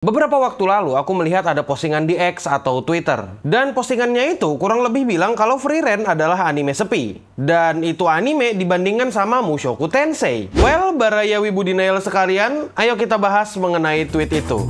Beberapa waktu lalu aku melihat ada postingan di X atau Twitter. Dan postingannya itu kurang lebih bilang kalau Frieren adalah anime sepi. Dan itu anime dibandingkan sama Mushoku Tensei. Well, Baraya Wibu Denial sekalian, ayo kita bahas mengenai tweet itu.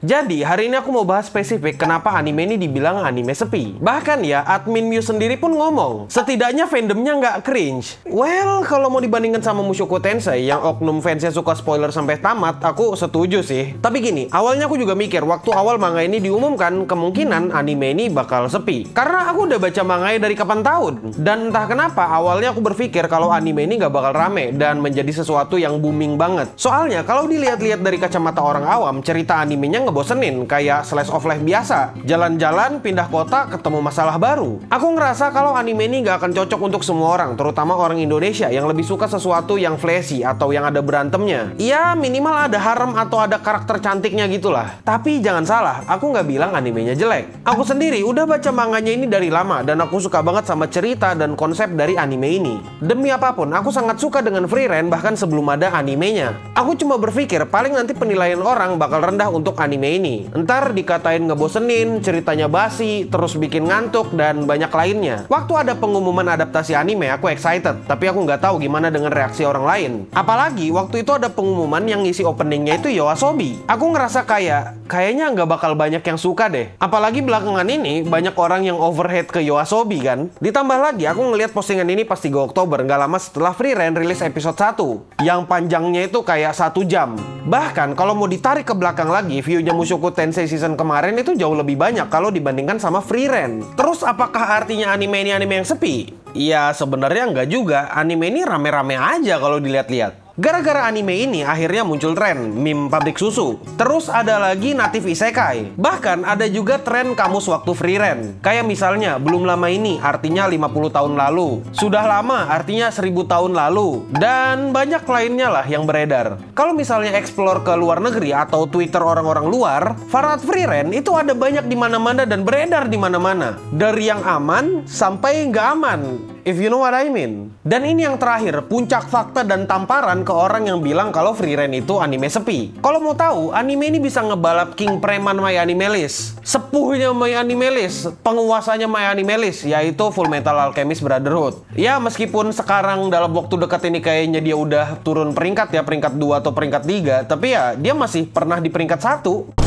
Jadi, hari ini aku mau bahas spesifik kenapa anime ini dibilang anime sepi. Bahkan ya, admin Muse sendiri pun ngomong, setidaknya fandomnya nggak cringe. Well, kalau mau dibandingkan sama Mushoku Tensei yang oknum fansnya suka spoiler sampai tamat, aku setuju sih. Tapi gini, awalnya aku juga mikir, waktu awal manga ini diumumkan, kemungkinan anime ini bakal sepi. Karena aku udah baca manganya dari kapan tahun. Dan entah kenapa, awalnya aku berpikir kalau anime ini nggak bakal rame dan menjadi sesuatu yang booming banget. Soalnya, kalau dilihat-lihat dari kacamata orang awam, cerita animenya bosenin, kayak slice of life biasa. Jalan-jalan, pindah kota, ketemu masalah baru. Aku ngerasa kalau anime ini gak akan cocok untuk semua orang, terutama orang Indonesia yang lebih suka sesuatu yang flashy atau yang ada berantemnya. Ya, minimal ada harem atau ada karakter cantiknya gitulah. Tapi jangan salah, aku gak bilang animenya jelek. Aku sendiri udah baca manganya ini dari lama dan aku suka banget sama cerita dan konsep dari anime ini. Demi apapun, aku sangat suka dengan Frieren bahkan sebelum ada animenya. Aku cuma berpikir paling nanti penilaian orang bakal rendah untuk anime ini. Entar dikatain ngebosenin, ceritanya basi, terus bikin ngantuk, dan banyak lainnya. Waktu ada pengumuman adaptasi anime, aku excited, tapi aku nggak tahu gimana dengan reaksi orang lain. Apalagi waktu itu ada pengumuman yang ngisi openingnya itu YOASOBI. Aku ngerasa kayaknya nggak bakal banyak yang suka deh. Apalagi belakangan ini banyak orang yang overhead ke YOASOBI kan. Ditambah lagi aku ngeliat postingan ini pas 3 Oktober, nggak lama setelah Frieren rilis episode 1 yang panjangnya itu kayak 1 jam. Bahkan kalau mau ditarik ke belakang lagi, view-nya Mushoku Tensei season kemarin itu jauh lebih banyak kalau dibandingkan sama Frieren. Terus apakah artinya anime ini anime yang sepi? Ya sebenarnya nggak juga. Anime ini rame-rame aja kalau dilihat-lihat. Gara-gara anime ini akhirnya muncul tren meme pabrik susu. Terus ada lagi native isekai. Bahkan ada juga tren kamus waktu Frieren. Kayak misalnya belum lama ini artinya 50 tahun lalu. Sudah lama artinya 1000 tahun lalu. Dan banyak lainnya lah yang beredar. Kalau misalnya explore ke luar negeri atau Twitter orang-orang luar, Farhad Frieren itu ada banyak di mana-mana dan beredar di mana-mana. Dari yang aman sampai nggak aman. If you know what I mean. Dan ini yang terakhir, puncak fakta dan tamparan ke orang yang bilang kalau Frieren itu anime sepi. Kalau mau tahu, anime ini bisa ngebalap King Preman My Anime List, sepuhnya My Anime List, penguasanya My Anime List, yaitu Fullmetal Alchemist Brotherhood. Ya, meskipun sekarang dalam waktu dekat ini kayaknya dia udah turun peringkat ya, peringkat 2 atau peringkat 3, tapi ya dia masih pernah di peringkat 1.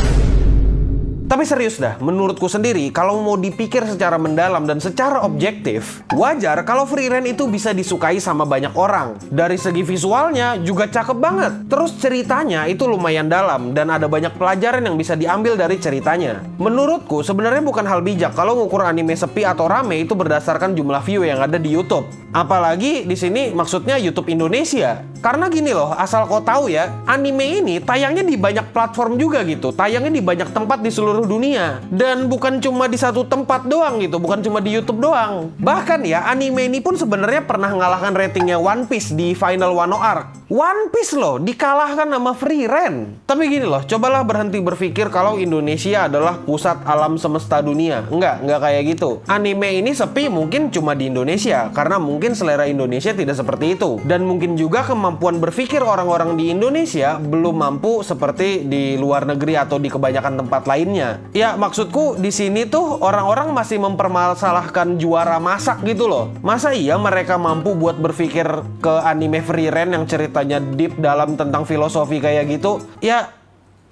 Tapi serius dah, menurutku sendiri, kalau mau dipikir secara mendalam dan secara objektif, wajar kalau Frieren itu bisa disukai sama banyak orang. Dari segi visualnya juga cakep banget. Terus ceritanya itu lumayan dalam dan ada banyak pelajaran yang bisa diambil dari ceritanya. Menurutku sebenarnya bukan hal bijak kalau ngukur anime sepi atau rame itu berdasarkan jumlah view yang ada di YouTube. Apalagi di sini maksudnya YouTube Indonesia. Karena gini loh, asal kau tahu ya, anime ini tayangnya di banyak platform juga gitu. Tayangnya di banyak tempat di seluruh dunia. Dan bukan cuma di satu tempat doang gitu, bukan cuma di YouTube doang. Bahkan ya, anime ini pun sebenarnya pernah mengalahkan ratingnya One Piece di Final Wano Arc. One Piece loh, dikalahkan sama Frieren. Tapi gini loh, cobalah berhenti berpikir kalau Indonesia adalah pusat alam semesta dunia. Enggak kayak gitu. Anime ini sepi mungkin cuma di Indonesia, karena mungkin selera Indonesia tidak seperti itu. Dan mungkin juga kemampuan berpikir orang-orang di Indonesia belum mampu seperti di luar negeri atau di kebanyakan tempat lainnya. Ya, maksudku di sini tuh orang-orang masih mempermasalahkan juara masak gitu loh. Masa iya mereka mampu buat berpikir ke anime Frieren yang ceritanya deep dalam tentang filosofi kayak gitu? Ya,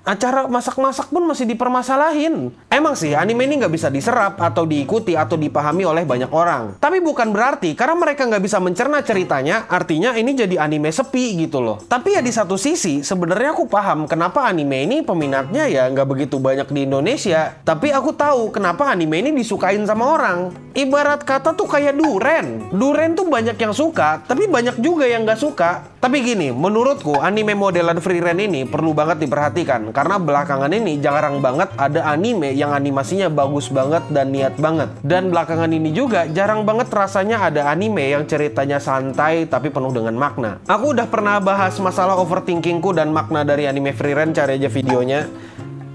acara masak-masak pun masih dipermasalahin. Emang sih anime ini nggak bisa diserap atau diikuti atau dipahami oleh banyak orang. Tapi bukan berarti karena mereka nggak bisa mencerna ceritanya, artinya ini jadi anime sepi gitu loh. Tapi ya di satu sisi sebenarnya aku paham kenapa anime ini peminatnya ya nggak begitu banyak di Indonesia. Tapi aku tahu kenapa anime ini disukain sama orang. Ibarat kata tuh kayak duren. Duren tuh banyak yang suka, tapi banyak juga yang nggak suka. Tapi gini, menurutku anime modelan Frieren ini perlu banget diperhatikan. Karena belakangan ini jarang banget ada anime yang animasinya bagus banget dan niat banget. Dan belakangan ini juga jarang banget rasanya ada anime yang ceritanya santai tapi penuh dengan makna. Aku udah pernah bahas masalah overthinkingku dan makna dari anime Frieren, cari aja videonya.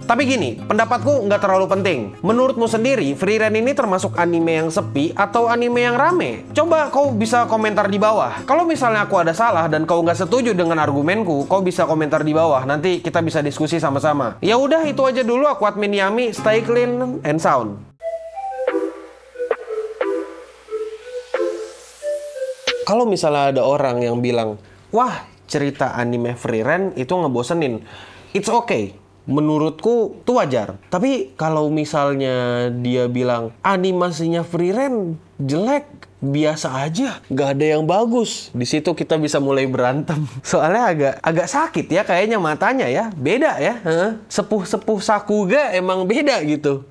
Tapi gini, pendapatku nggak terlalu penting. Menurutmu sendiri, Frieren ini termasuk anime yang sepi atau anime yang rame? Coba kau bisa komentar di bawah. Kalau misalnya aku ada salah dan kau nggak setuju dengan argumenku, kau bisa komentar di bawah. Nanti kita bisa diskusi sama-sama. Ya udah, itu aja dulu. Aku admin Yami. Stay clean and sound. Kalau misalnya ada orang yang bilang, wah, cerita anime Frieren itu ngebosenin, it's okay. Menurutku itu wajar. Tapi kalau misalnya dia bilang animasinya Frieren jelek, biasa aja, nggak ada yang bagus, di situ kita bisa mulai berantem. Soalnya agak sakit ya kayaknya matanya ya, beda ya. Sepuh-sepuh Sakuga emang beda gitu.